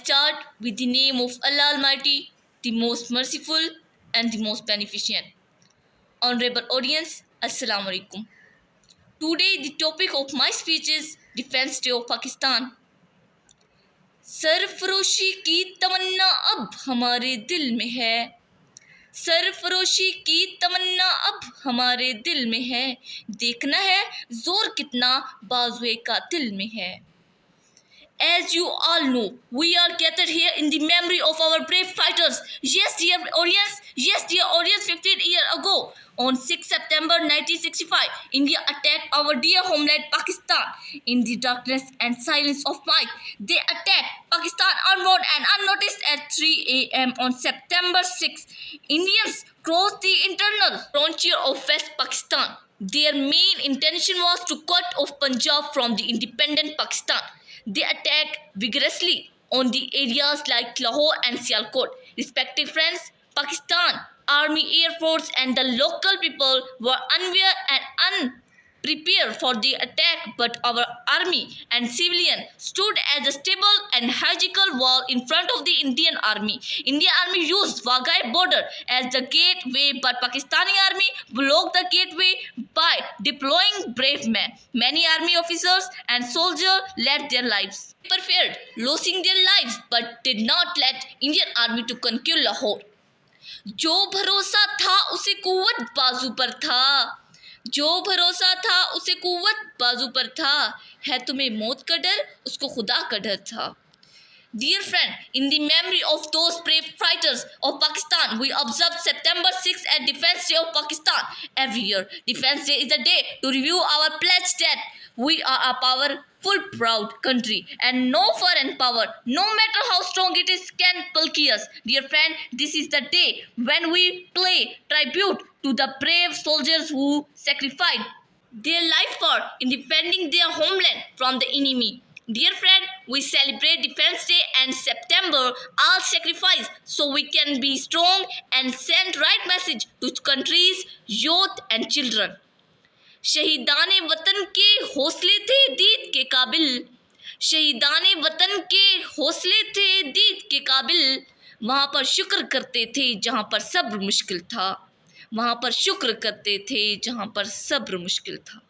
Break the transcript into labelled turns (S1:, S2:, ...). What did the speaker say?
S1: start with the name of Allah Almighty, the most merciful and the most beneficent. Honorable audience, Assalamu alaikum. Today the topic of my speech is Defense Day of Pakistan. सरफरोशी की तमन्ना अब हमारे दिल में है, सरफरोशी की तमन्ना अब हमारे दिल में है, देखना है जोर कितना बाजुए का दिल में है. As you all know, we are gathered here in the memory of our brave fighters. Yes, dear audience, 15 years ago, on 6 September 1965, India attacked our dear homeland Pakistan. In the darkness and silence of night, they attacked Pakistan unwarned and unnoticed at 3 a.m. on September 6. Indians crossed the internal frontier of West Pakistan. Their main intention was to cut off Punjab from the independent Pakistan. They attacked vigorously on the areas like Lahore and Sialkot. Respected friends, Pakistan, Army, Air Force and the local people were unaware and unprepared for the attack, but our army and civilian stood as a stable and hierarchical wall in front of the Indian Army. Indian Army used Waghai border as the gateway, but Pakistani Army blocked the gateway by deploying brave men. Many army officers and soldiers left their lives. People feared losing their lives, but did not let Indian Army to conquer Lahore. जो भरोसा था उसे कुव्वत बाजू पर था, जो भरोसा था उसे कुव्वत बाजू पर था, है तुम्हें मौत का डर उसको खुदा का डर था. Dear friend, in the memory of those brave fighters of Pakistan, we observe September 6 as Defense Day of Pakistan every year. Defense Day is a day to review our pledge that we are a powerful, proud country and no foreign power, no matter how strong it is, can palki us. Dear friend, this is the day when we pay tribute to the brave soldiers who sacrificed their life in defending their homeland from the enemy. Dear friend, we celebrate Defense Day and September all sacrifice so we can be strong and send right message to countries, youth and children. शहीदाने वतन के हौसले थे दीद के काबिल, शहीदाने वतन के हौसले थे दीद के काबिल, वहाँ पर शुक्र करते थे जहाँ पर सब्र मुश्किल था, वहाँ पर शुक्र करते थे जहाँ पर सब्र मुश्किल था.